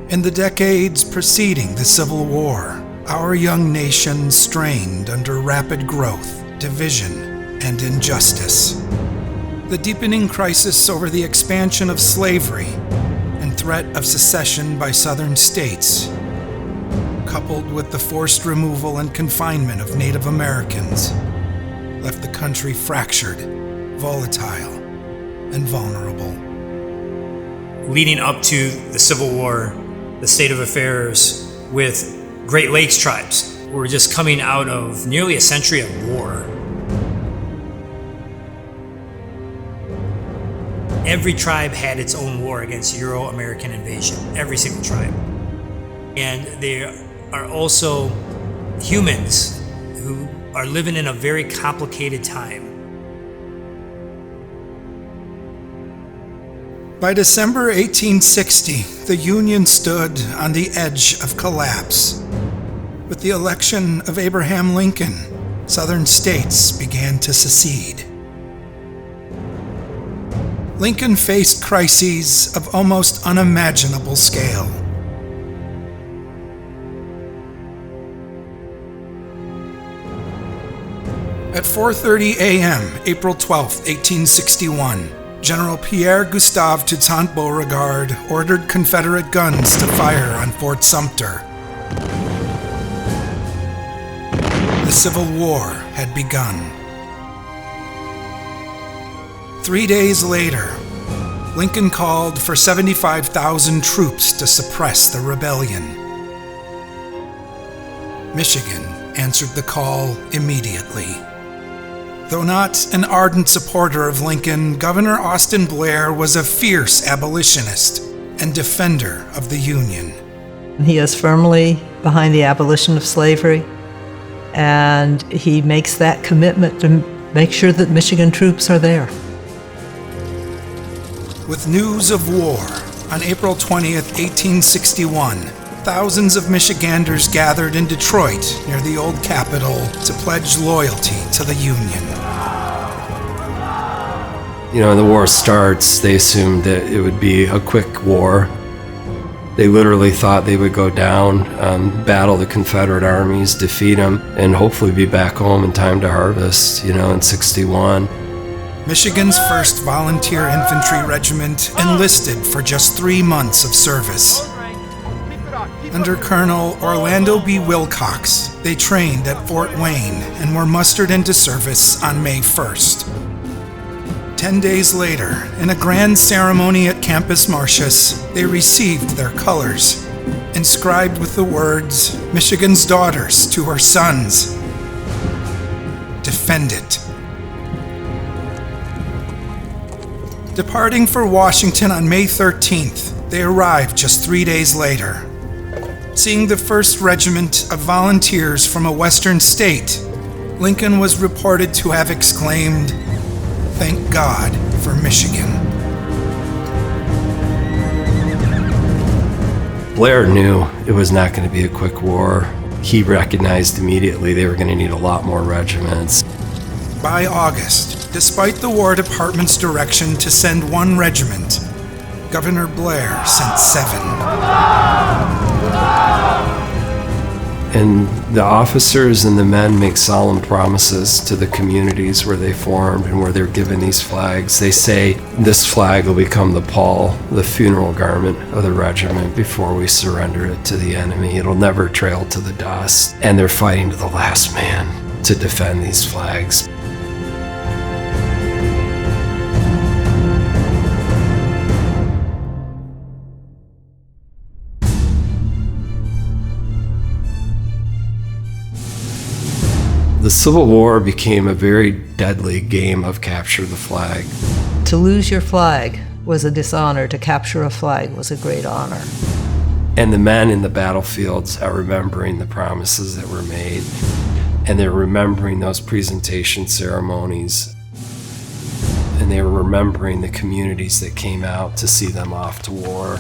In the decades preceding the Civil War, our young nation strained under rapid growth, division, and injustice. The deepening crisis over the expansion of slavery and threat of secession by southern states, coupled with the forced removal and confinement of Native Americans, left the country fractured, volatile, and vulnerable. Leading up to the Civil War, the state of affairs with Great Lakes tribes were just coming out of nearly a century of war. Every tribe had its own war against Euro-American invasion, every single tribe. And they are also humans who are living in a very complicated time. By December 1860, the Union stood on the edge of collapse. With the election of Abraham Lincoln, southern states began to secede. Lincoln faced crises of almost unimaginable scale. At 4:30 a.m., April 12, 1861, General Pierre-Gustave Toussaint-Beauregard ordered Confederate guns to fire on Fort Sumter. The Civil War had begun. 3 days later, Lincoln called for 75,000 troops to suppress the rebellion. Michigan answered the call immediately. Though not an ardent supporter of Lincoln, Governor Austin Blair was a fierce abolitionist and defender of the Union. He is firmly behind the abolition of slavery, and he makes that commitment to make sure that Michigan troops are there. With news of war, on April 20th, 1861, thousands of Michiganders gathered in Detroit near the old Capitol to pledge loyalty to the Union. When the war starts, they assumed that it would be a quick war. They literally thought they would go down, battle the Confederate armies, defeat them, and hopefully be back home in time to harvest, in 61. Michigan's 1st Volunteer Infantry Regiment enlisted for just 3 months of service. Under Colonel Orlando B. Wilcox, they trained at Fort Wayne and were mustered into service on May 1st. 10 days later, in a grand ceremony at Campus Martius, they received their colors, inscribed with the words, "Michigan's daughters to her sons. Defend it." Departing for Washington on May 13th, they arrived just 3 days later. Seeing the 1st Regiment of Volunteers from a western state, Lincoln was reported to have exclaimed, "Thank God for Michigan." Blair knew it was not going to be a quick war. He recognized immediately they were going to need a lot more regiments. By August, despite the War Department's direction to send 1 regiment, Governor Blair sent 7. And the officers and the men make solemn promises to the communities where they formed and where they're given these flags. They say, this flag will become the pall, the funeral garment of the regiment before we surrender it to the enemy. It'll never trail to the dust. And they're fighting to the last man to defend these flags. The Civil War became a very deadly game of capture the flag. To lose your flag was a dishonor. To capture a flag was a great honor. And the men in the battlefields are remembering the promises that were made, and they're remembering those presentation ceremonies, and they were remembering the communities that came out to see them off to war.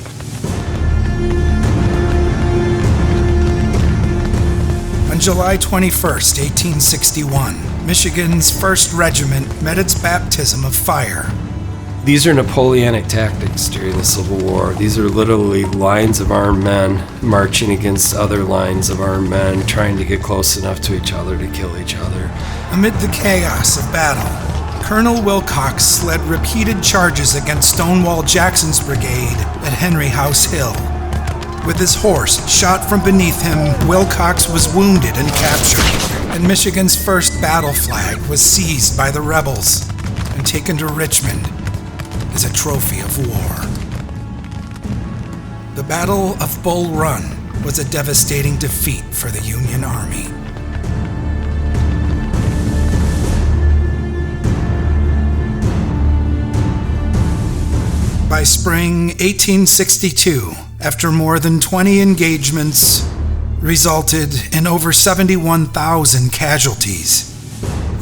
On July 21st, 1861, Michigan's 1st Regiment met its baptism of fire. These are Napoleonic tactics during the Civil War. These are literally lines of armed men marching against other lines of armed men, trying to get close enough to each other to kill each other. Amid the chaos of battle, Colonel Wilcox led repeated charges against Stonewall Jackson's brigade at Henry House Hill. With his horse shot from beneath him, Wilcox was wounded and captured, and Michigan's first battle flag was seized by the rebels and taken to Richmond as a trophy of war. The Battle of Bull Run was a devastating defeat for the Union Army. By spring 1862, after more than 20 engagements, resulted in over 71,000 casualties,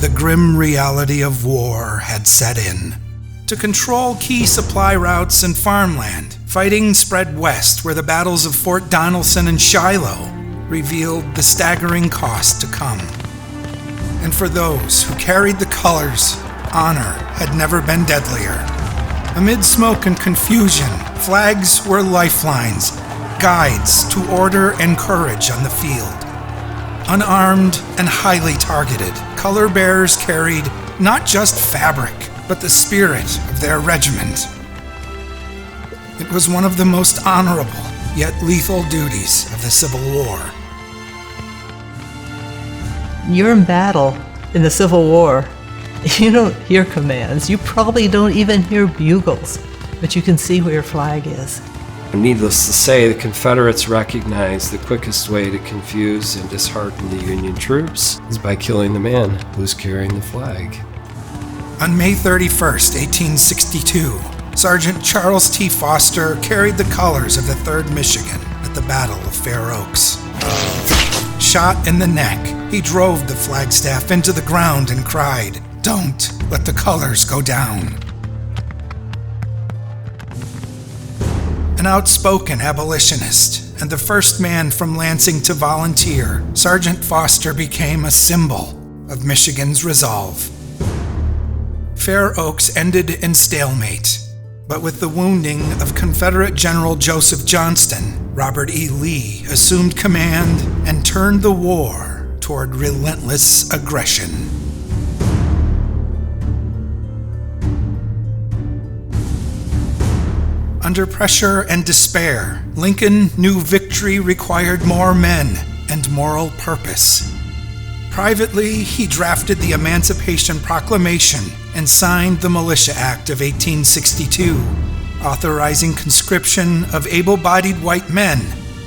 the grim reality of war had set in. To control key supply routes and farmland, fighting spread west where the battles of Fort Donelson and Shiloh revealed the staggering cost to come. And for those who carried the colors, honor had never been deadlier. Amid smoke and confusion, flags were lifelines, guides to order and courage on the field. Unarmed and highly targeted, color bearers carried not just fabric, but the spirit of their regiment. It was one of the most honorable, yet lethal duties of the Civil War. You're in battle in the Civil War. You don't hear commands. You probably don't even hear bugles, but you can see where your flag is. Needless to say, the Confederates recognized the quickest way to confuse and dishearten the Union troops is by killing the man who's carrying the flag. On May 31st, 1862, Sergeant Charles T. Foster carried the colors of the 3rd Michigan at the Battle of Fair Oaks. Shot in the neck, he drove the flagstaff into the ground and cried, "Don't let the colors go down." An outspoken abolitionist and the first man from Lansing to volunteer, Sergeant Foster became a symbol of Michigan's resolve. Fair Oaks ended in stalemate, but with the wounding of Confederate General Joseph Johnston, Robert E. Lee assumed command and turned the war toward relentless aggression. Under pressure and despair, Lincoln knew victory required more men and moral purpose. Privately, he drafted the Emancipation Proclamation and signed the Militia Act of 1862, authorizing conscription of able-bodied white men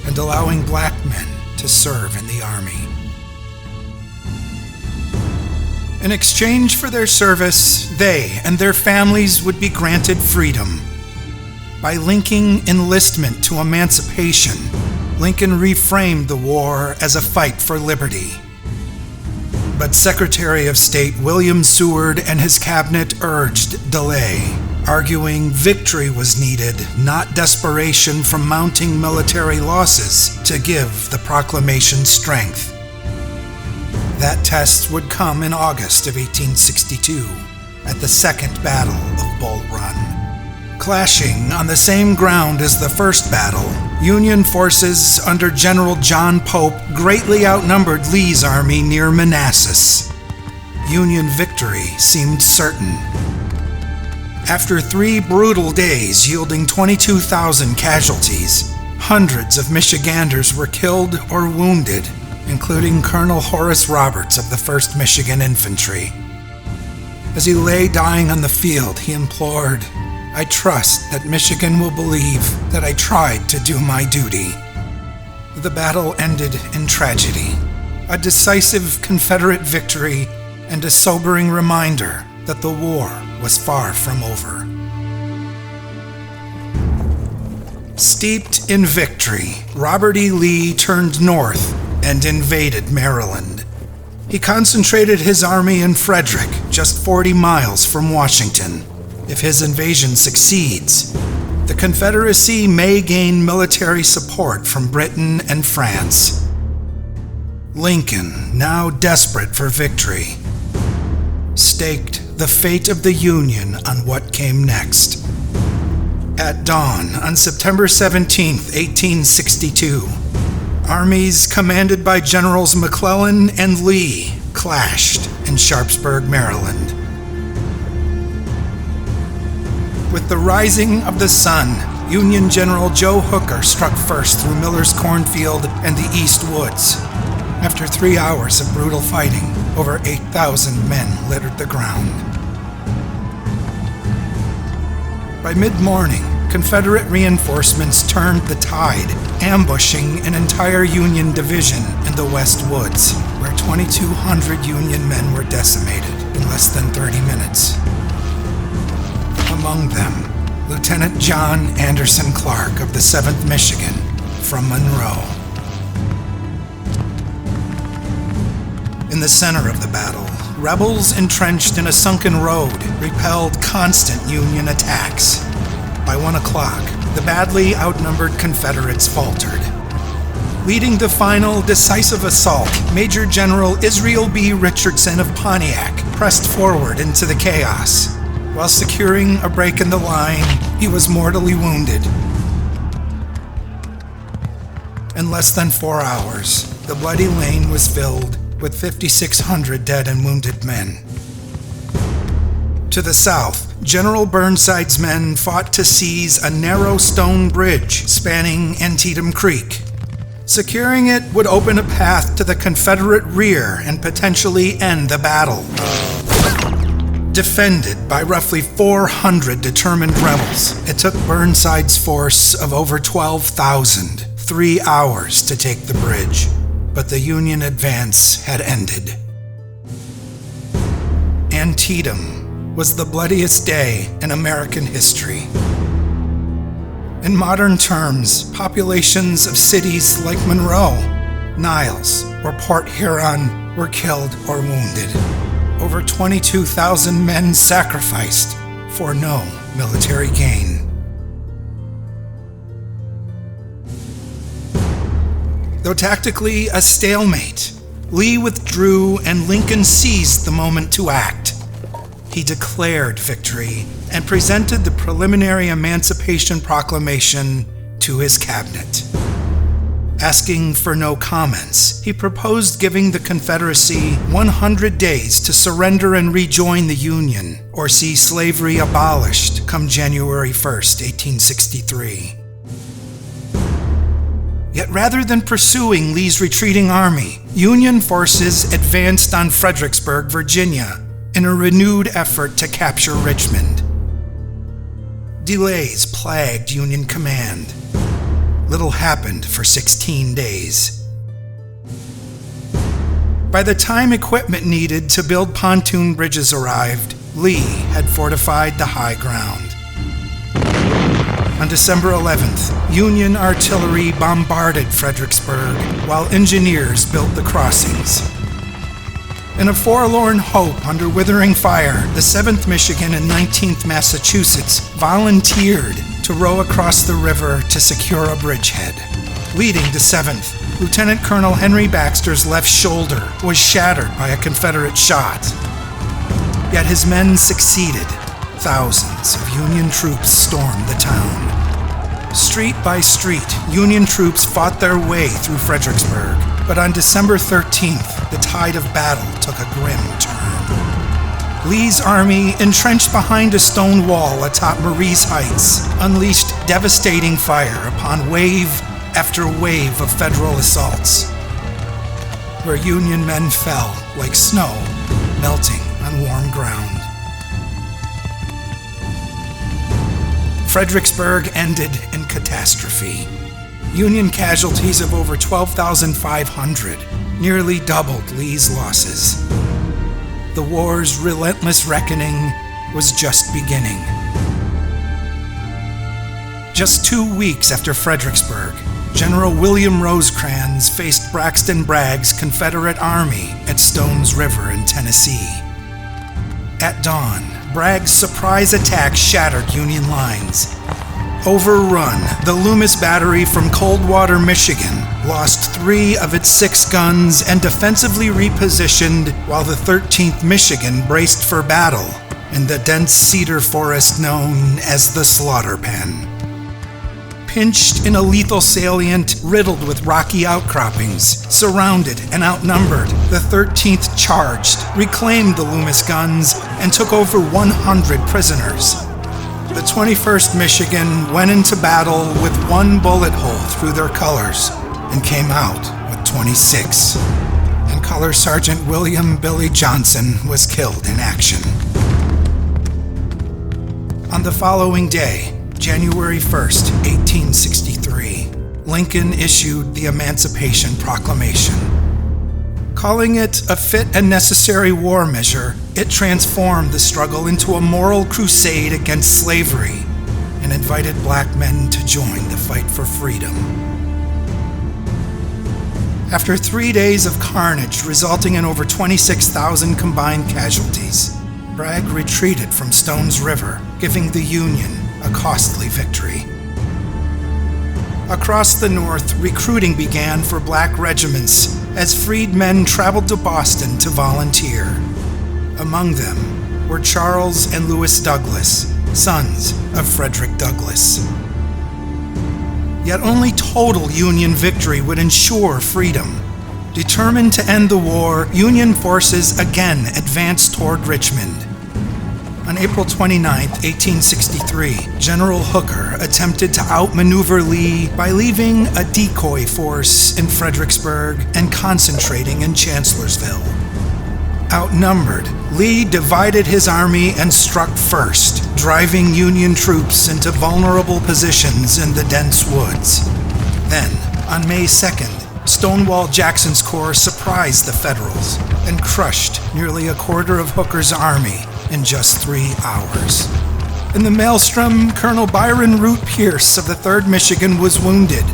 and allowing black men to serve in the Army. In exchange for their service, they and their families would be granted freedom. By linking enlistment to emancipation, Lincoln reframed the war as a fight for liberty. But Secretary of State William Seward and his cabinet urged delay, arguing victory was needed, not desperation from mounting military losses to give the proclamation strength. That test would come in August of 1862 at the Second Battle of Bull Run. Clashing on the same ground as the first battle, Union forces under General John Pope greatly outnumbered Lee's army near Manassas. Union victory seemed certain. After 3 brutal days yielding 22,000 casualties, hundreds of Michiganders were killed or wounded, including Colonel Horace Roberts of the 1st Michigan Infantry. As he lay dying on the field, he implored, "I trust that Michigan will believe that I tried to do my duty." The battle ended in tragedy, a decisive Confederate victory and a sobering reminder that the war was far from over. Steeped in victory, Robert E. Lee turned north and invaded Maryland. He concentrated his army in Frederick, just 40 miles from Washington. If his invasion succeeds, the Confederacy may gain military support from Britain and France. Lincoln, now desperate for victory, staked the fate of the Union on what came next. At dawn on September 17, 1862, armies commanded by Generals McClellan and Lee clashed in Sharpsburg, Maryland. With the rising of the sun, Union General Joe Hooker struck first through Miller's cornfield and the East Woods. After 3 hours of brutal fighting, over 8,000 men littered the ground. By mid-morning, Confederate reinforcements turned the tide, ambushing an entire Union division in the West Woods, where 2,200 Union men were decimated in less than 30 minutes. Among them, Lieutenant John Anderson Clark of the 7th Michigan from Monroe. In the center of the battle, rebels entrenched in a sunken road repelled constant Union attacks. By 1 o'clock, the badly outnumbered Confederates faltered. Leading the final decisive assault, Major General Israel B. Richardson of Pontiac pressed forward into the chaos. While securing a break in the line, he was mortally wounded. In less than 4 hours, the bloody lane was filled with 5,600 dead and wounded men. To the south, General Burnside's men fought to seize a narrow stone bridge spanning Antietam Creek. Securing it would open a path to the Confederate rear and potentially end the battle. Defended by roughly 400 determined rebels, it took Burnside's force of over 12,000 3 hours to take the bridge, but the Union advance had ended. Antietam was the bloodiest day in American history. In modern terms, populations of cities like Monroe, Niles, or Port Huron were killed or wounded. Over 22,000 men sacrificed for no military gain. Though tactically a stalemate, Lee withdrew and Lincoln seized the moment to act. He declared victory and presented the preliminary Emancipation Proclamation to his cabinet. Asking for no comments, he proposed giving the Confederacy 100 days to surrender and rejoin the Union, or see slavery abolished come January 1st, 1863. Yet rather than pursuing Lee's retreating army, Union forces advanced on Fredericksburg, Virginia, in a renewed effort to capture Richmond. Delays plagued Union command. Little happened for 16 days. By the time equipment needed to build pontoon bridges arrived, Lee had fortified the high ground. On December 11th, Union artillery bombarded Fredericksburg while engineers built the crossings. In a forlorn hope under withering fire, the 7th Michigan and 19th Massachusetts volunteered to row across the river to secure a bridgehead. Leading the 7th, Lieutenant Colonel Henry Baxter's left shoulder was shattered by a Confederate shot. Yet his men succeeded. Thousands of Union troops stormed the town. Street by street, Union troops fought their way through Fredericksburg, but on December 13th, the tide of battle took a grim turn. Lee's army, entrenched behind a stone wall atop Marie's Heights, unleashed devastating fire upon wave after wave of Federal assaults, where Union men fell like snow melting on warm ground. Fredericksburg ended in catastrophe. Union casualties of over 12,500 nearly doubled Lee's losses. The war's relentless reckoning was just beginning. Just 2 weeks after Fredericksburg, General William Rosecrans faced Braxton Bragg's Confederate Army at Stones River in Tennessee. At dawn, Bragg's surprise attack shattered Union lines. Overrun, the Loomis Battery from Coldwater, Michigan, lost 3 of its 6 guns and defensively repositioned while the 13th Michigan braced for battle. in the dense cedar forest known as the Slaughter Pen. Pinched in a lethal salient riddled with rocky outcroppings, surrounded and outnumbered, the 13th charged, reclaimed the Loomis guns, and took over 100 prisoners. The 21st Michigan went into battle with one bullet hole through their colors and came out with 26. And Color Sergeant William Billy Johnson was killed in action. On the following day, January 1st, 1863, Lincoln issued the Emancipation Proclamation. Calling it a fit and necessary war measure, it transformed the struggle into a moral crusade against slavery and invited black men to join the fight for freedom. After 3 days of carnage resulting in over 26,000 combined casualties, Bragg retreated from Stones River, giving the Union a costly victory. Across the North, recruiting began for black regiments as freedmen traveled to Boston to volunteer. Among them were Charles and Lewis Douglas, sons of Frederick Douglass. Yet only total Union victory would ensure freedom. Determined to end the war, Union forces again advanced toward Richmond. On April 29, 1863, General Hooker attempted to outmaneuver Lee by leaving a decoy force in Fredericksburg and concentrating in Chancellorsville. Outnumbered, Lee divided his army and struck first, driving Union troops into vulnerable positions in the dense woods. Then, on May 2nd, Stonewall Jackson's corps surprised the Federals and crushed nearly a quarter of Hooker's army in just 3 hours. In the maelstrom, Colonel Byron Root Pierce of the 3rd Michigan was wounded.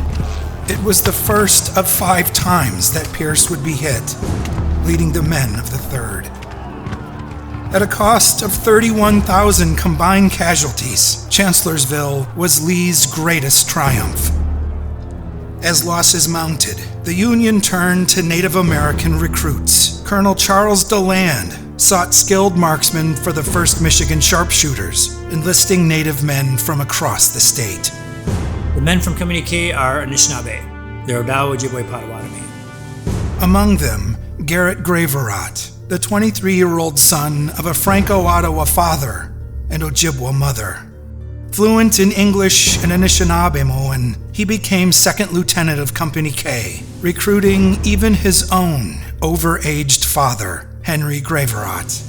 It was the first of 5 times that Pierce would be hit, leading the men of the 3rd. At a cost of 31,000 combined casualties, Chancellorsville was Lee's greatest triumph. As losses mounted, the Union turned to Native American recruits. Colonel Charles DeLand sought skilled marksmen for the 1st Michigan sharpshooters, enlisting Native men from across the state. The men from Company K are Anishinaabe. They're Odawa, Ojibwe, Potawatomi. Among them, Garrett Graverot, the 23-year-old son of a Franco-Ottawa father and Ojibwa mother. Fluent in English and Anishinaabe-Moan, he became 2nd Lieutenant of Company K, recruiting even his own overaged father, Henry Graverot.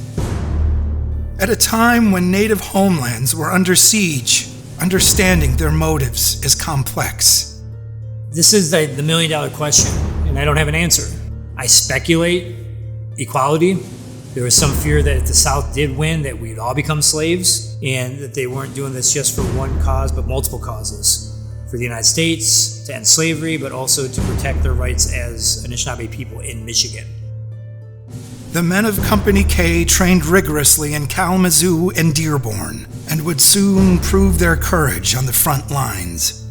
At a time when native homelands were under siege, understanding their motives is complex. This is the million-dollar question, and I don't have an answer. I speculate equality. There was some fear that if the South did win, that we'd all become slaves, and that they weren't doing this just for one cause, but multiple causes. For the United States, to end slavery, but also to protect their rights as Anishinaabe people in Michigan. The men of Company K trained rigorously in Kalamazoo and Dearborn, and would soon prove their courage on the front lines.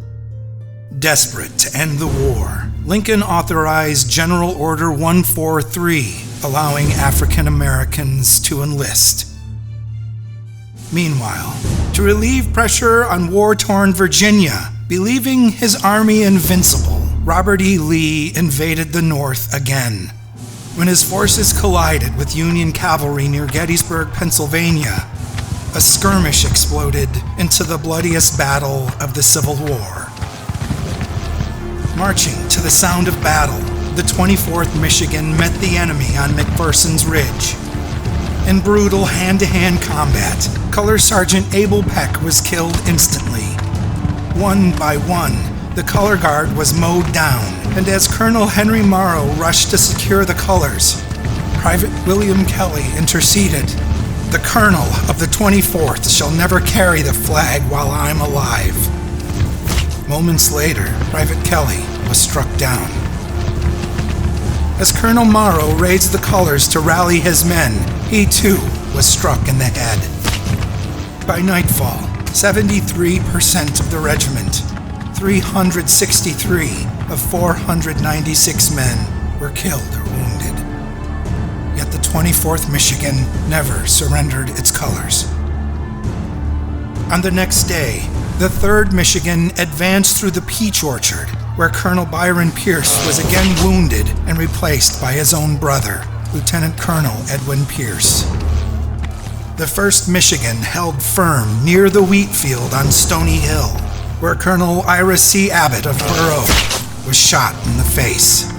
Desperate to end the war, Lincoln authorized General Order 143, allowing African Americans to enlist. Meanwhile, to relieve pressure on war-torn Virginia, believing his army invincible, Robert E. Lee invaded the North again. When his forces collided with Union cavalry near Gettysburg, Pennsylvania, a skirmish exploded into the bloodiest battle of the Civil War. Marching to the sound of battle, the 24th Michigan met the enemy on McPherson's Ridge. In brutal hand-to-hand combat, Color Sergeant Abel Peck was killed instantly. One by one, the color guard was mowed down, and as Colonel Henry Morrow rushed to secure the colors, Private William Kelly interceded. "The colonel of the 24th shall never carry the flag while I'm alive." Moments later, Private Kelly was struck down. As Colonel Morrow raised the colors to rally his men, he too was struck in the head. By nightfall, 73% of the regiment, 363 of 496 men, were killed or wounded. Yet the 24th Michigan never surrendered its colors. On the next day, the 3rd Michigan advanced through the peach orchard, where Colonel Byron Pierce was again wounded and replaced by his own brother, Lieutenant Colonel Edwin Pierce. The 1st Michigan held firm near the wheat field on Stony Hill, where Colonel Ira C. Abbott of Burr Oak was shot in the face.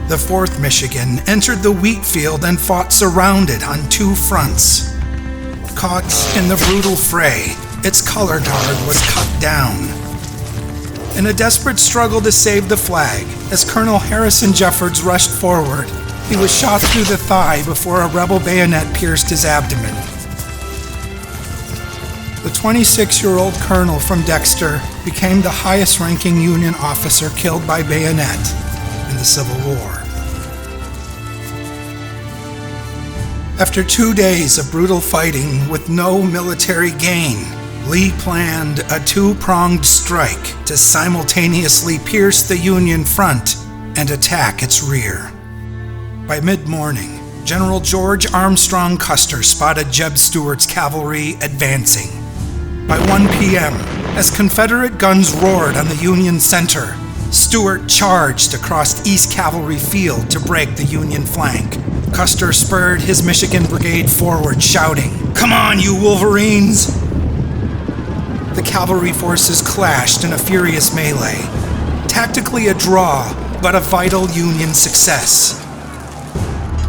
The 4th Michigan entered the wheat field and fought surrounded on 2 fronts. Caught in the brutal fray, its color guard was cut down. In a desperate struggle to save the flag, as Colonel Harrison Jeffords rushed forward, he was shot through the thigh before a rebel bayonet pierced his abdomen. The 26-year-old colonel from Dexter became the highest-ranking Union officer killed by bayonet in the Civil War. After 2 days of brutal fighting with no military gain, Lee planned a 2-pronged strike to simultaneously pierce the Union front and attack its rear. By mid-morning, General George Armstrong Custer spotted Jeb Stuart's cavalry advancing. By 1 p.m., as Confederate guns roared on the Union center, Stuart charged across East Cavalry Field to break the Union flank. Custer spurred his Michigan Brigade forward, shouting, "Come on, you Wolverines!" The cavalry forces clashed in a furious melee. Tactically a draw, but a vital Union success.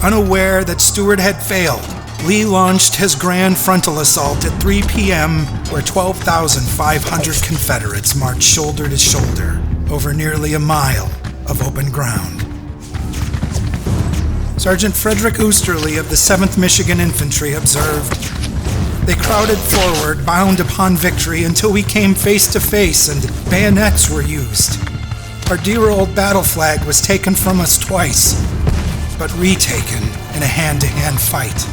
Unaware that Stuart had failed, Lee launched his grand frontal assault at 3 p.m., where 12,500 Confederates marched shoulder to shoulder over nearly a mile of open ground. Sergeant Frederick Oosterly of the 7th Michigan Infantry observed, "They crowded forward, bound upon victory, until we came face to face and bayonets were used. Our dear old battle flag was taken from us twice, but retaken in a hand-to-hand fight."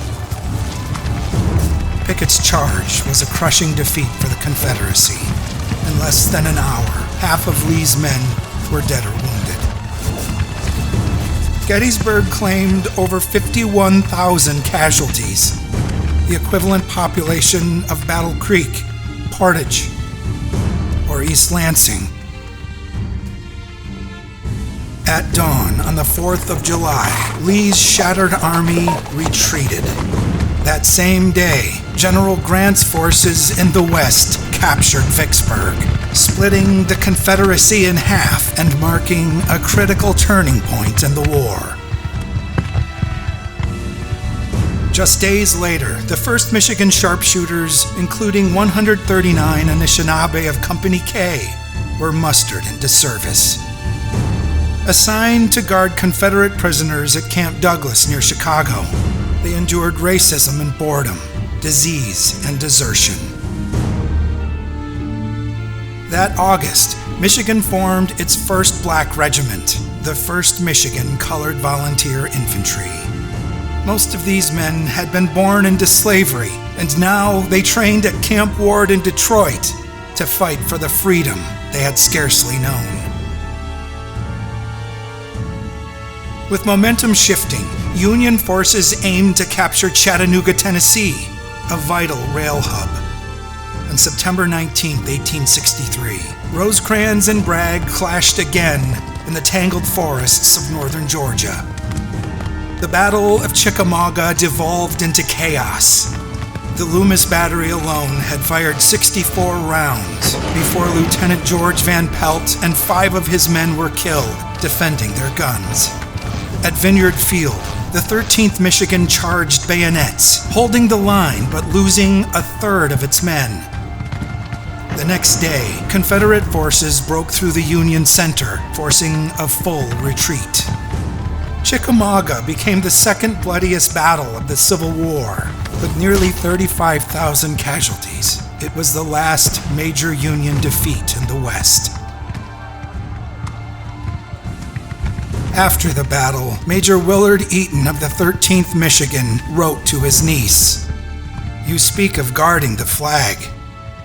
Pickett's charge was a crushing defeat for the Confederacy. In less than an hour, half of Lee's men were dead or wounded. Gettysburg claimed over 51,000 casualties, the equivalent population of Battle Creek, Portage, or East Lansing. At dawn on the 4th of July, Lee's shattered army retreated. That same day, General Grant's forces in the west captured Vicksburg, splitting the Confederacy in half and marking a critical turning point in the war. Just days later, the 1st Michigan sharpshooters, including 139 Anishinaabe of Company K, were mustered into service. Assigned to guard Confederate prisoners at Camp Douglas near Chicago, they endured racism and boredom, disease and desertion. That August, Michigan formed its first black regiment, the 1st Michigan Colored Volunteer Infantry. Most of these men had been born into slavery, and now they trained at Camp Ward in Detroit to fight for the freedom they had scarcely known. With momentum shifting, Union forces aimed to capture Chattanooga, Tennessee, a vital rail hub. On September 19, 1863, Rosecrans and Bragg clashed again in the tangled forests of northern Georgia. The Battle of Chickamauga devolved into chaos. The Loomis Battery alone had fired 64 rounds before Lieutenant George Van Pelt and 5 of his men were killed defending their guns. At Vineyard Field, the 13th Michigan charged bayonets, holding the line but losing a third of its men. The next day, Confederate forces broke through the Union center, forcing a full retreat. Chickamauga became the second bloodiest battle of the Civil War, with nearly 35,000 casualties. It was the last major Union defeat in the West. After the battle, Major Willard Eaton of the 13th Michigan wrote to his niece, "You speak of guarding the flag.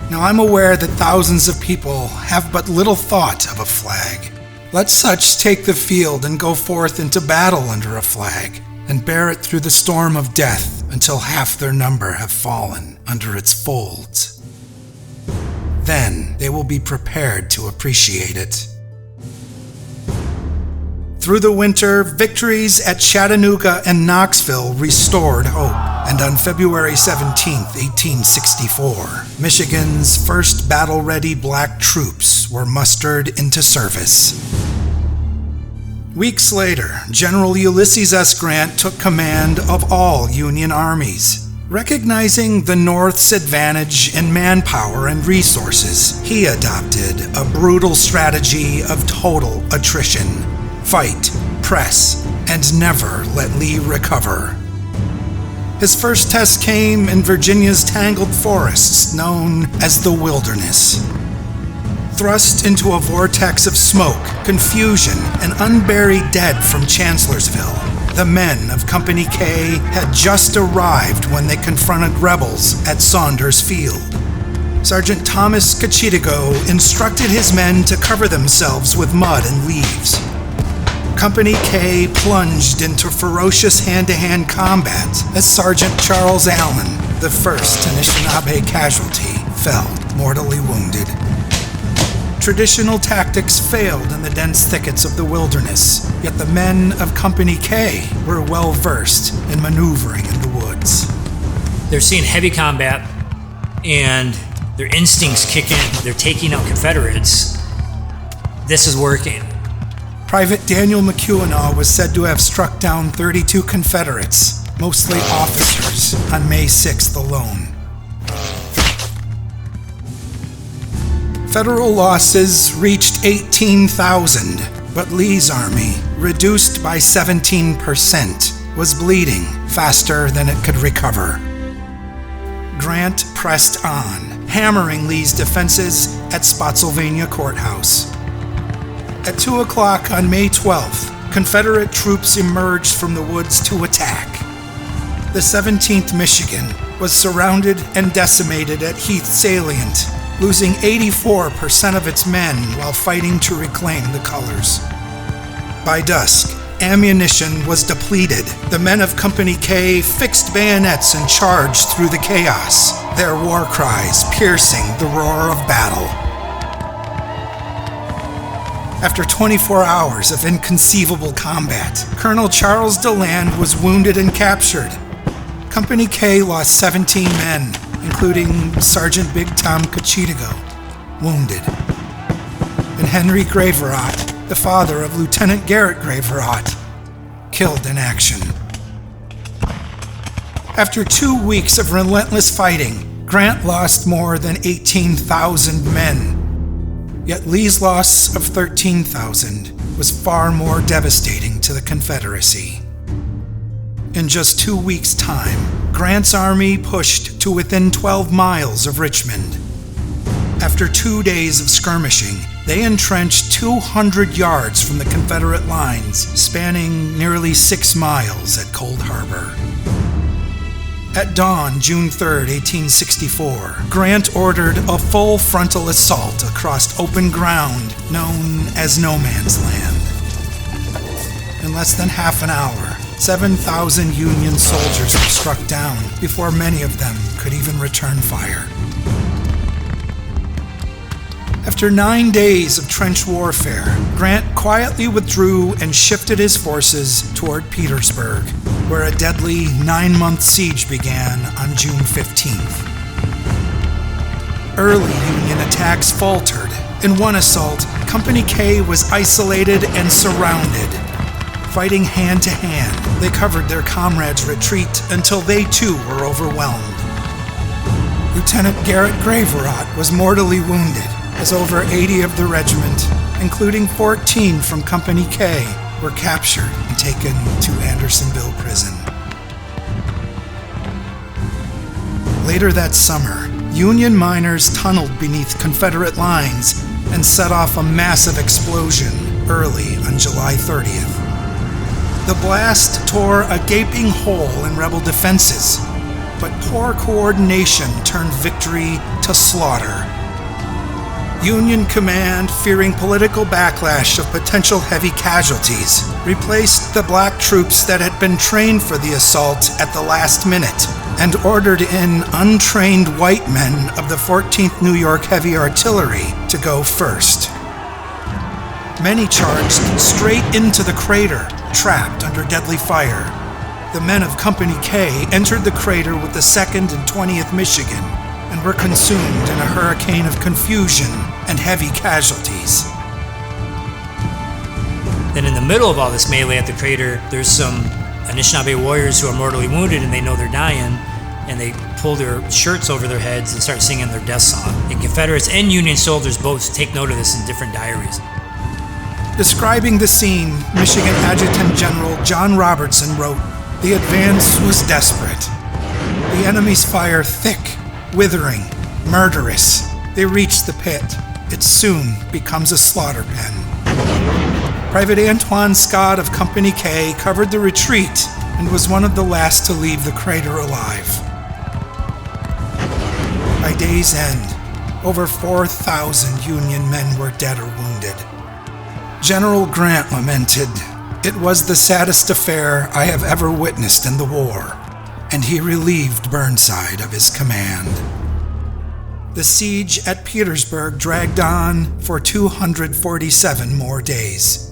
Now I'm aware that thousands of people have but little thought of a flag, Let such take the field and go forth into battle under a flag, and bear it through the storm of death until half their number have fallen under its folds. Then they will be prepared to appreciate it. Through the winter, victories at Chattanooga and Knoxville restored hope, and on February 17, 1864, Michigan's first battle-ready black troops were mustered into service. Weeks later, General Ulysses S. Grant took command of all Union armies. Recognizing the North's advantage in manpower and resources, he adopted a brutal strategy of total attrition. Fight, press, and never let Lee recover. His first test came in Virginia's tangled forests known as the Wilderness. Thrust into a vortex of smoke, confusion, and unburied dead from Chancellorsville, the men of Company K had just arrived when they confronted rebels at Saunders Field. Sergeant Thomas Cachitigo instructed his men to cover themselves with mud and leaves. Company K plunged into ferocious hand-to-hand combat as Sergeant Charles Allen, the first Anishinaabe casualty, fell mortally wounded. Traditional tactics failed in the dense thickets of the wilderness, yet the men of Company K were well versed in maneuvering in the woods. They're seeing heavy combat, and their instincts kick in. They're taking out Confederates. This is working. Private Daniel McEwenaw was said to have struck down 32 Confederates, mostly officers, on May 6th alone. Federal losses reached 18,000, but Lee's army, reduced by 17%, was bleeding faster than it could recover. Grant pressed on, hammering Lee's defenses at Spotsylvania Courthouse. At 2 o'clock on May 12th, Confederate troops emerged from the woods to attack. The 17th Michigan was surrounded and decimated at Heath Salient, losing 84% of its men while fighting to reclaim the colors. By dusk, ammunition was depleted. The men of Company K fixed bayonets and charged through the chaos, their war cries piercing the roar of battle. After 24 hours of inconceivable combat, Colonel Charles DeLand was wounded and captured. Company K lost 17 men, including Sergeant Big Tom Cachitigo, wounded, and Henry Graverot, the father of Lieutenant Garrett Graverot, killed in action. After 2 weeks of relentless fighting, Grant lost more than 18,000 men. Yet Lee's loss of 13,000 was far more devastating to the Confederacy. In just 2 weeks' time, Grant's army pushed to within 12 miles of Richmond. After 2 days of skirmishing, they entrenched 200 yards from the Confederate lines, spanning nearly 6 miles at Cold Harbor. At dawn, June 3, 1864, Grant ordered a full frontal assault across open ground known as No Man's Land. In less than half an hour, 7,000 Union soldiers were struck down before many of them could even return fire. After 9 days of trench warfare, Grant quietly withdrew and shifted his forces toward Petersburg, where a deadly 9-month siege began on June 15th. Early Union attacks faltered. In one assault, Company K was isolated and surrounded. Fighting hand to hand, they covered their comrades' retreat until they too were overwhelmed. Lieutenant Garrett Graverot was mortally wounded, as over 80 of the regiment, including 14 from Company K, were captured and taken to Andersonville Prison. Later that summer, Union miners tunneled beneath Confederate lines and set off a massive explosion early on July 30th. The blast tore a gaping hole in rebel defenses, but poor coordination turned victory to slaughter. Union command, fearing political backlash of potential heavy casualties, replaced the black troops that had been trained for the assault at the last minute and ordered in untrained white men of the 14th New York Heavy Artillery to go first. Many charged straight into the crater, trapped under deadly fire. The men of Company K entered the crater with the 2nd and 20th Michigan and were consumed in a hurricane of confusion and heavy casualties. Then in the middle of all this melee at the crater, there's some Anishinaabe warriors who are mortally wounded and they know they're dying, and they pull their shirts over their heads and start singing their death song. And Confederates and Union soldiers both take note of this in different diaries. Describing the scene, Michigan Adjutant General John Robertson wrote, "The advance was desperate. The enemy's fire thick, withering, murderous. They reached the pit. It soon becomes a slaughter pen." Private Antoine Scott of Company K covered the retreat and was one of the last to leave the crater alive. By day's end, over 4,000 Union men were dead or wounded. General Grant lamented, "It was the saddest affair I have ever witnessed in the war," and he relieved Burnside of his command. The siege at Petersburg dragged on for 247 more days.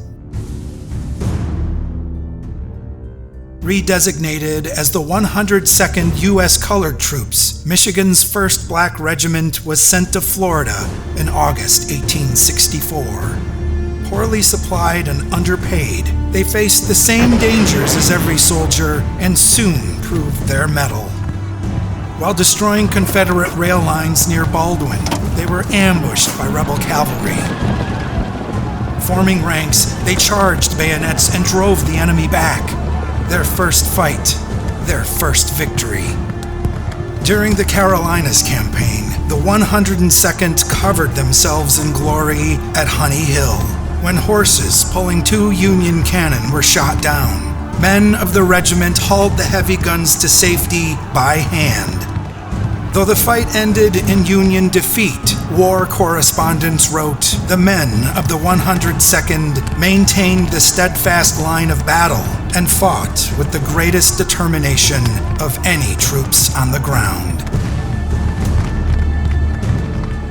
Redesignated as the 102nd U.S. Colored Troops, Michigan's 1st Black Regiment was sent to Florida in August 1864. Poorly supplied and underpaid, they faced the same dangers as every soldier and soon proved their mettle. While destroying Confederate rail lines near Baldwin, they were ambushed by rebel cavalry. Forming ranks, they charged bayonets and drove the enemy back. Their first fight, their first victory. During the Carolinas campaign, the 102nd covered themselves in glory at Honey Hill, when horses pulling 2 Union cannon were shot down. Men of the regiment hauled the heavy guns to safety by hand. Though the fight ended in Union defeat, war correspondents wrote, "The men of the 102nd maintained the steadfast line of battle and fought with the greatest determination of any troops on the ground."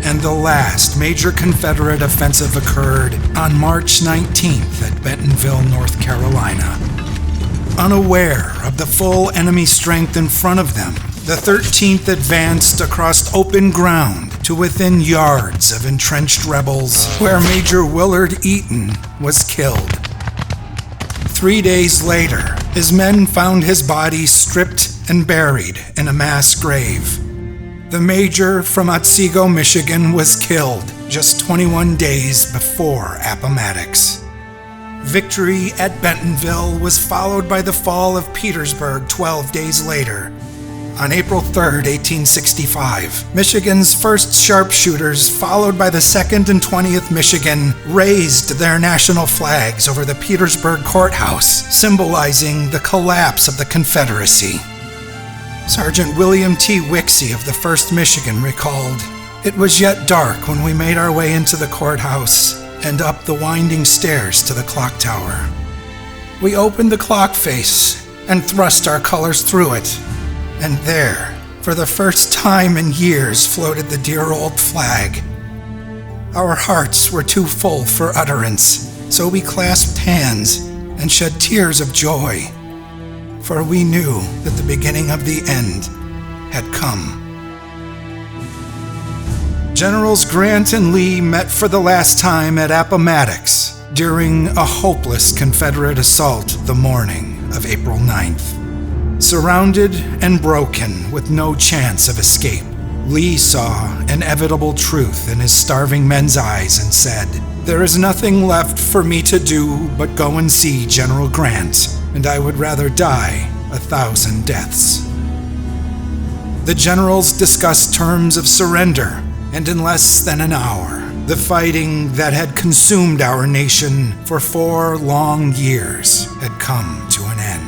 And the last major Confederate offensive occurred on March 19th at Bentonville, North Carolina. Unaware of the full enemy strength in front of them, the 13th advanced across open ground to within yards of entrenched rebels, where Major Willard Eaton was killed. 3 days later, his men found his body stripped and buried in a mass grave. The major from Otsego, Michigan was killed just 21 days before Appomattox. Victory at Bentonville was followed by the fall of Petersburg 12 days later. On April 3, 1865, Michigan's 1st sharpshooters, followed by the 2nd and 20th Michigan, raised their national flags over the Petersburg courthouse, symbolizing the collapse of the Confederacy. Sergeant William T. Wixie of the 1st Michigan recalled, "It was yet dark when we made our way into the courthouse and up the winding stairs to the clock tower. We opened the clock face and thrust our colors through it. And there, for the first time in years, floated the dear old flag. Our hearts were too full for utterance, so we clasped hands and shed tears of joy, for we knew that the beginning of the end had come." Generals Grant and Lee met for the last time at Appomattox during a hopeless Confederate assault the morning of April 9th. Surrounded and broken with no chance of escape, Lee saw inevitable truth in his starving men's eyes and said, "There is nothing left for me to do but go and see General Grant, and I would rather die 1,000 deaths." The generals discussed terms of surrender, and in less than an hour, the fighting that had consumed our nation for 4 long years had come to an end.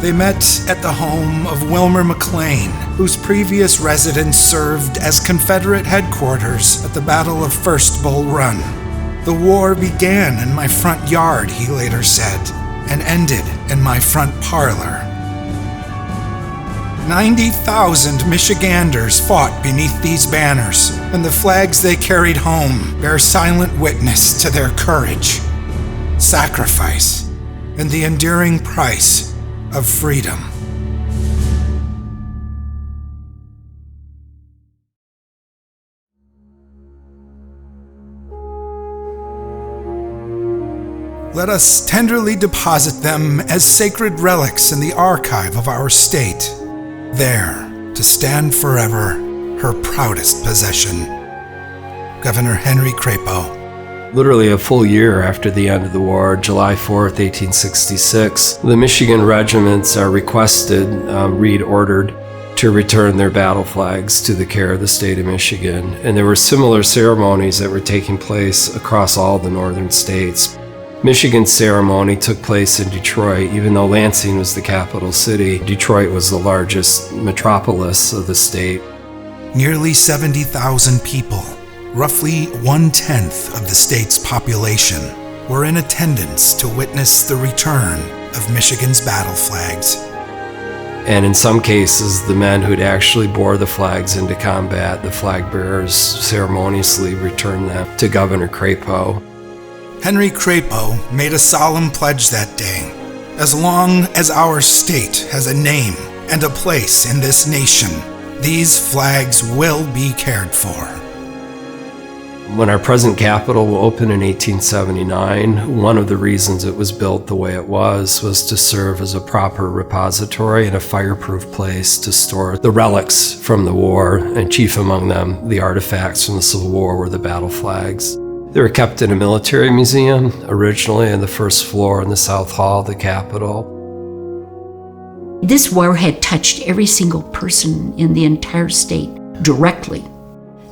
They met at the home of Wilmer McLean, whose previous residence served as Confederate headquarters at the Battle of First Bull Run. The war began in my front yard, he later said, and ended in my front parlor. 90,000 Michiganders fought beneath these banners, and the flags they carried home bear silent witness to their courage, sacrifice, and the enduring price of freedom. Let us tenderly deposit them as sacred relics in the archive of our state, there to stand forever, her proudest possession. Governor Henry Crapo. Literally a full year after the end of the war, July 4th, 1866, the Michigan regiments are requested, Reed ordered, to return their battle flags to the care of the state of Michigan. And there were similar ceremonies that were taking place across all the northern states. Michigan's ceremony took place in Detroit. Even though Lansing was the capital city, Detroit was the largest metropolis of the state. Nearly 70,000 people, roughly 1/10 of the state's population, were in attendance to witness the return of Michigan's battle flags. And in some cases, the men who'd actually bore the flags into combat, the flag bearers ceremoniously returned them to Governor Crapo. Henry Crapo made a solemn pledge that day. As long as our state has a name and a place in this nation, these flags will be cared for. When our present Capitol will open in 1879, one of the reasons it was built the way it was to serve as a proper repository and a fireproof place to store the relics from the war, and chief among them, the artifacts from the Civil War, were the battle flags. They were kept in a military museum, originally on the first floor in the South Hall of the Capitol. This war had touched every single person in the entire state directly.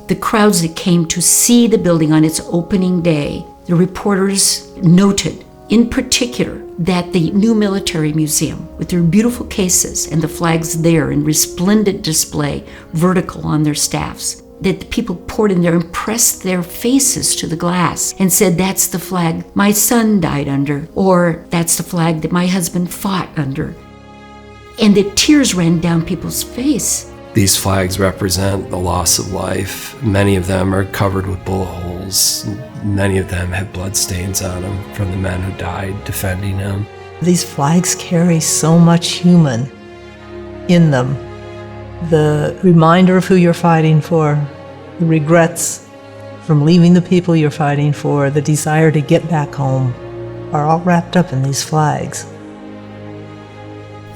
The crowds that came to see the building on its opening day, the reporters noted in particular that the new military museum, with their beautiful cases and the flags there in resplendent display, vertical on their staffs, that the people poured in there and pressed their faces to the glass and said, "That's the flag my son died under," or "That's the flag that my husband fought under." And the tears ran down people's face. These flags represent the loss of life. Many of them are covered with bullet holes. Many of them have blood stains on them from the men who died defending him. These flags carry so much human in them. The reminder of who you're fighting for, the regrets from leaving the people you're fighting for, the desire to get back home, are all wrapped up in these flags.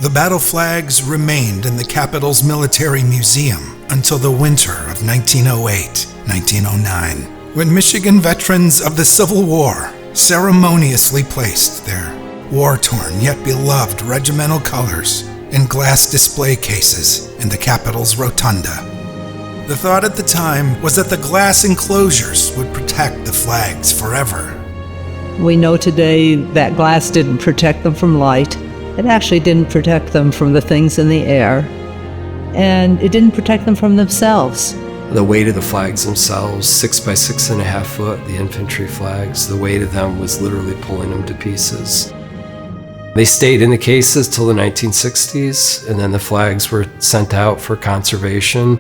The battle flags remained in the Capitol's military museum until the winter of 1908-1909, when Michigan veterans of the Civil War ceremoniously placed their war-torn yet beloved regimental colors in glass display cases in the Capitol's rotunda. The thought at the time was that the glass enclosures would protect the flags forever. We know today that glass didn't protect them from light. It actually didn't protect them from the things in the air, and it didn't protect them from themselves. The weight of the flags themselves, 6 by 6.5 foot, the infantry flags, the weight of them was literally pulling them to pieces. They stayed in the cases till the 1960s, and then the flags were sent out for conservation.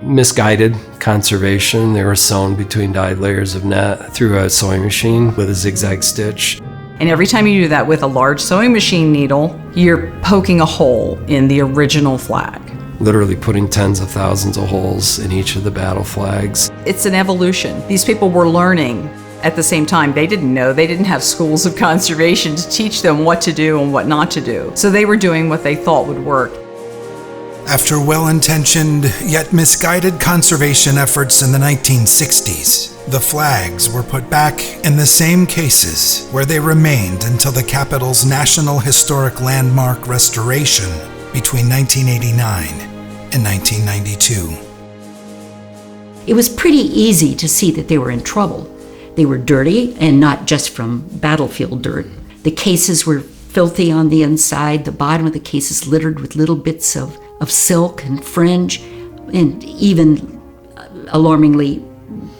Misguided conservation. They were sewn between dyed layers of net through a sewing machine with a zigzag stitch. And every time you do that with a large sewing machine needle, you're poking a hole in the original flag. Literally putting tens of thousands of holes in each of the battle flags. It's an evolution. These people were learning at the same time. They didn't know. They didn't have schools of conservation to teach them what to do and what not to do. So they were doing what they thought would work. After well-intentioned yet misguided conservation efforts in the 1960s, the flags were put back in the same cases where they remained until the Capitol's National Historic Landmark restoration between 1989 and 1992. It was pretty easy to see that they were in trouble. They were dirty, and not just from battlefield dirt. The cases were filthy on the inside. The bottom of the case is littered with little bits of silk and fringe, and even alarmingly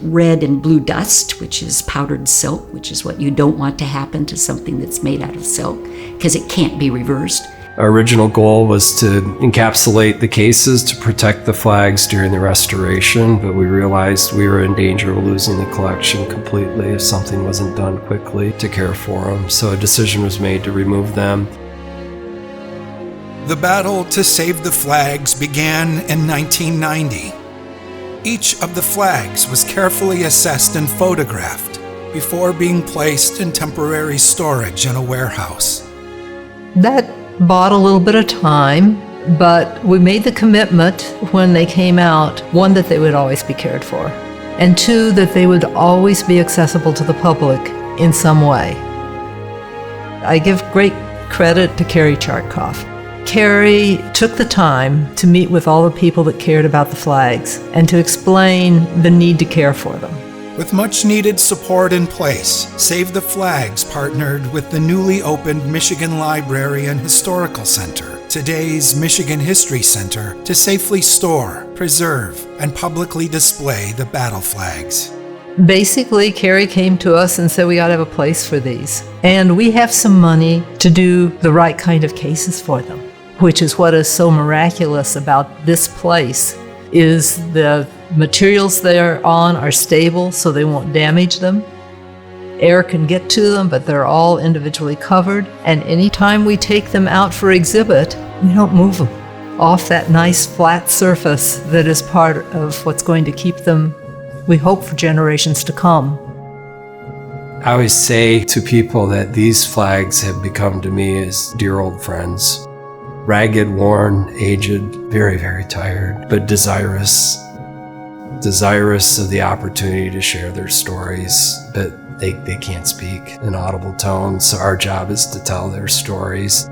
red and blue dust, which is powdered silk, which is what you don't want to happen to something that's made out of silk, because it can't be reversed. Our original goal was to encapsulate the cases to protect the flags during the restoration, but we realized we were in danger of losing the collection completely if something wasn't done quickly to care for them. So a decision was made to remove them. The battle to save the flags began in 1990. Each of the flags was carefully assessed and photographed before being placed in temporary storage in a warehouse. That bought a little bit of time, but we made the commitment when they came out, one, that they would always be cared for, and two, that they would always be accessible to the public in some way. I give great credit to Carrie Chartkoff. Carrie took the time to meet with all the people that cared about the flags and to explain the need to care for them. With much needed support in place, Save the Flags partnered with the newly opened Michigan Library and Historical Center, today's Michigan History Center, to safely store, preserve, and publicly display the battle flags. Basically, Carrie came to us and said we ought to have a place for these. And we have some money to do the right kind of cases for them, which is what is so miraculous about this place, is the materials they're on are stable so they won't damage them. Air can get to them, but they're all individually covered. And anytime we take them out for exhibit, we don't move them off that nice flat surface that is part of what's going to keep them, we hope, for generations to come. I always say to people that these flags have become to me as dear old friends. Ragged, worn, aged, very, very tired, but desirous of the opportunity to share their stories, but they can't speak in audible tones, so our job is to tell their stories.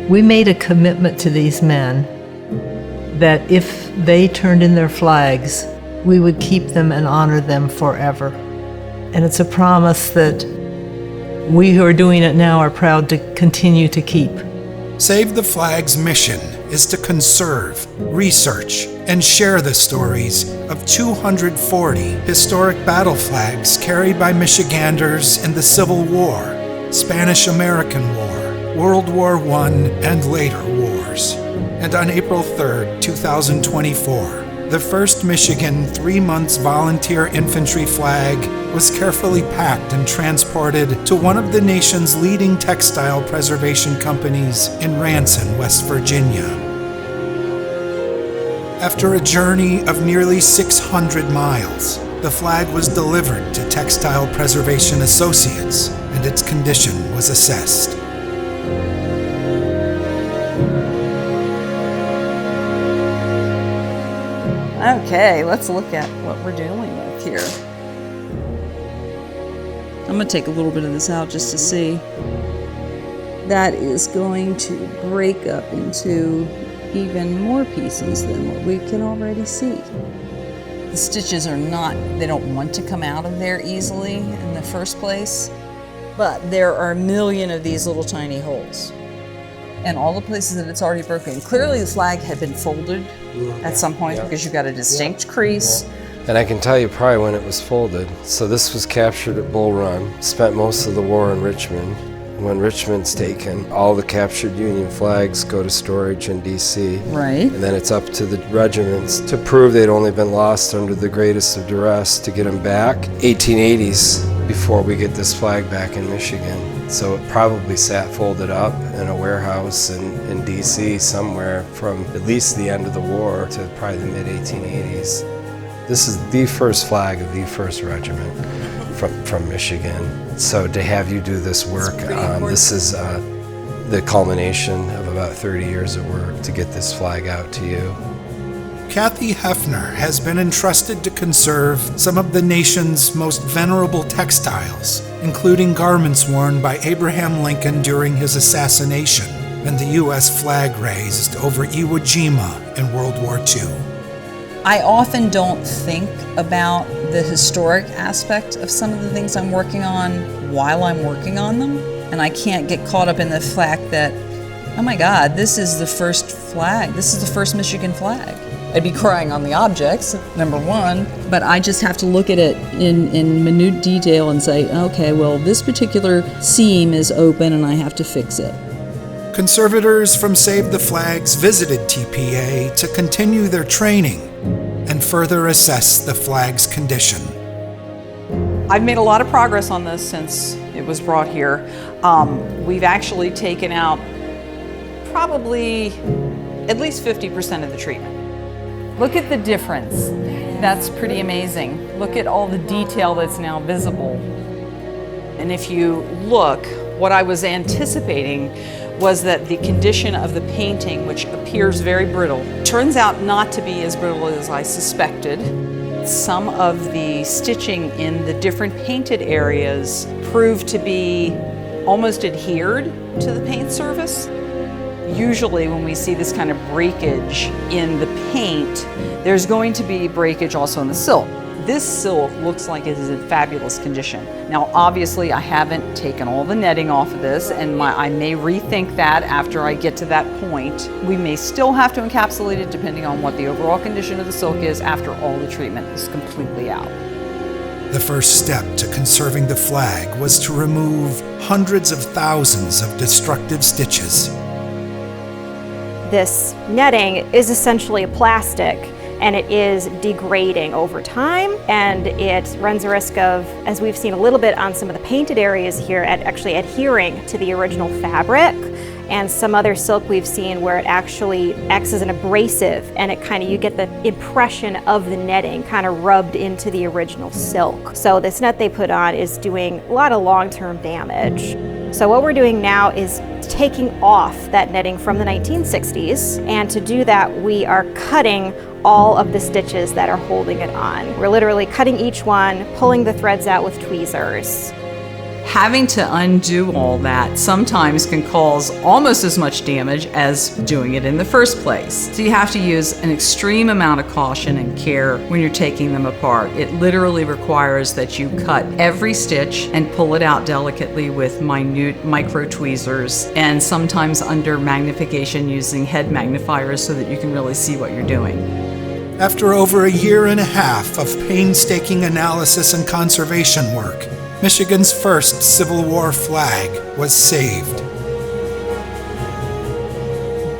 We made a commitment to these men that if they turned in their flags, we would keep them and honor them forever. And it's a promise that we who are doing it now are proud to continue to keep. Save the Flag's mission is to conserve, research, and share the stories of 240 historic battle flags carried by Michiganders in the Civil War, Spanish-American War, World War I, and later wars. And on April 3rd, 2024, the 1st Michigan 3 months volunteer infantry flag was carefully packed and transported to one of the nation's leading textile preservation companies in Ranson, West Virginia. After a journey of nearly 600 miles, the flag was delivered to Textile Preservation Associates, and its condition was assessed. Okay, let's look at what we're dealing with here. I'm going to take a little bit of this out just to see. That is going to break up into even more pieces than what we can already see. The stitches are not, they don't want to come out of there easily in the first place, but there are a million of these little tiny holes. And all the places that it's already broken. Clearly the flag had been folded at some point because you've got a distinct crease. And I can tell you probably when it was folded. So this was captured at Bull Run, spent most of the war in Richmond. When Richmond's taken, all the captured Union flags go to storage in DC. Right. And then it's up to the regiments to prove they'd only been lost under the greatest of duress to get them back. 1880s before we get this flag back in Michigan. So it probably sat folded up in a warehouse in DC somewhere from at least the end of the war to probably the mid-1880s. This is the first flag of the 1st Regiment from Michigan. So to have you do this work, this is the culmination of about 30 years of work to get this flag out to you. Kathy Hefner has been entrusted to conserve some of the nation's most venerable textiles, including garments worn by Abraham Lincoln during his assassination and the U.S. flag raised over Iwo Jima in World War II. I often don't think about the historic aspect of some of the things I'm working on while I'm working on them, and I can't get caught up in the fact that, oh my God, this is the first flag, this is the first Michigan flag. I'd be crying on the objects, number one, but I just have to look at it in minute detail and say, okay, well, this particular seam is open and I have to fix it. Conservators from Save the Flags visited TPA to continue their training and further assess the flag's condition. I've made a lot of progress on this since it was brought here. We've actually taken out probably at least 50% of the treatment. Look at the difference. That's pretty amazing. Look at all the detail that's now visible. And if you look, what I was anticipating was that the condition of the painting, which appears very brittle, turns out not to be as brittle as I suspected. Some of the stitching in the different painted areas proved to be almost adhered to the paint surface. Usually when we see this kind of breakage in the paint, there's going to be breakage also in the silk. This silk looks like it is in fabulous condition. Now obviously I haven't taken all the netting off of this, and I may rethink that after I get to that point. We may still have to encapsulate it depending on what the overall condition of the silk is after all the treatment is completely out. The first step to conserving the flag was to remove hundreds of thousands of destructive stitches. This netting is essentially a plastic, and it is degrading over time, and it runs a risk of, as we've seen a little bit on some of the painted areas here, at actually adhering to the original fabric, and some other silk we've seen where it actually acts as an abrasive, and you get the impression of the netting kind of rubbed into the original silk. So this net they put on is doing a lot of long-term damage. So what we're doing now is taking off that netting from the 1960s, and to do that we are cutting all of the stitches that are holding it on. We're literally cutting each one, pulling the threads out with tweezers. Having to undo all that sometimes can cause almost as much damage as doing it in the first place. So you have to use an extreme amount of caution and care when you're taking them apart. It literally requires that you cut every stitch and pull it out delicately with minute micro tweezers, and sometimes under magnification using head magnifiers so that you can really see what you're doing. After over a year and a half of painstaking analysis and conservation work, Michigan's first Civil War flag was saved.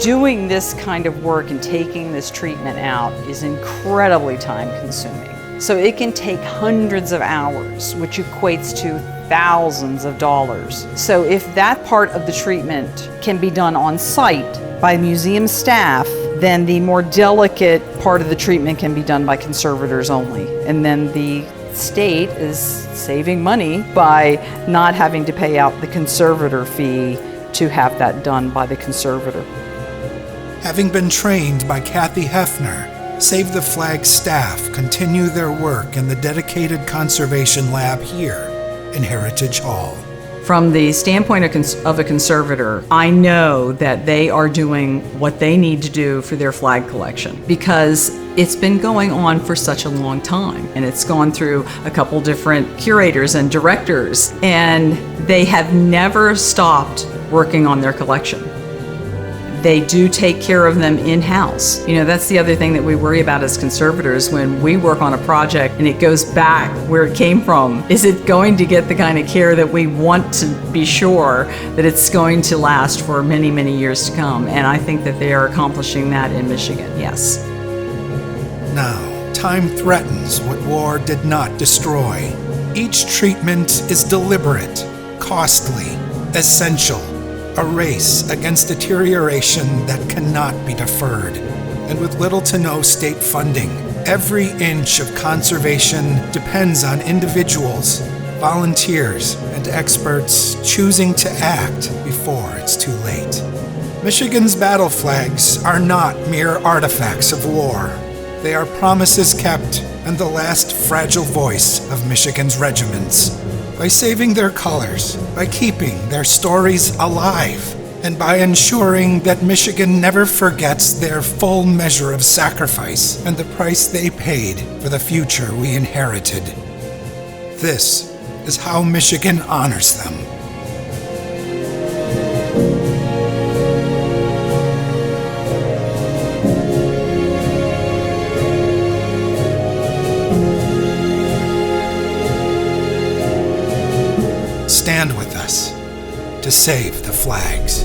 Doing this kind of work and taking this treatment out is incredibly time consuming. So it can take hundreds of hours, which equates to thousands of dollars. So if that part of the treatment can be done on site by museum staff, then the more delicate part of the treatment can be done by conservators only. And then the state is saving money by not having to pay out the conservator fee to have that done by the conservator. Having been trained by Kathy Hefner, Save the Flag staff continue their work in the dedicated conservation lab here in Heritage Hall. From the standpoint of a conservator, I know that they are doing what they need to do for their flag collection, because it's been going on for such a long time, and it's gone through a couple different curators and directors, and they have never stopped working on their collection. They do take care of them in-house. You know, that's the other thing that we worry about as conservators when we work on a project and it goes back where it came from. Is it going to get the kind of care that we want to be sure that it's going to last for many, many years to come? And I think that they are accomplishing that in Michigan, yes. Now, time threatens what war did not destroy. Each treatment is deliberate, costly, essential. A race against deterioration that cannot be deferred. And with little to no state funding, every inch of conservation depends on individuals, volunteers, and experts choosing to act before it's too late. Michigan's battle flags are not mere artifacts of war. They are promises kept and the last fragile voice of Michigan's regiments. By saving their colors, by keeping their stories alive, and by ensuring that Michigan never forgets their full measure of sacrifice and the price they paid for the future we inherited. This is how Michigan honors them. Stand with us to save the flags.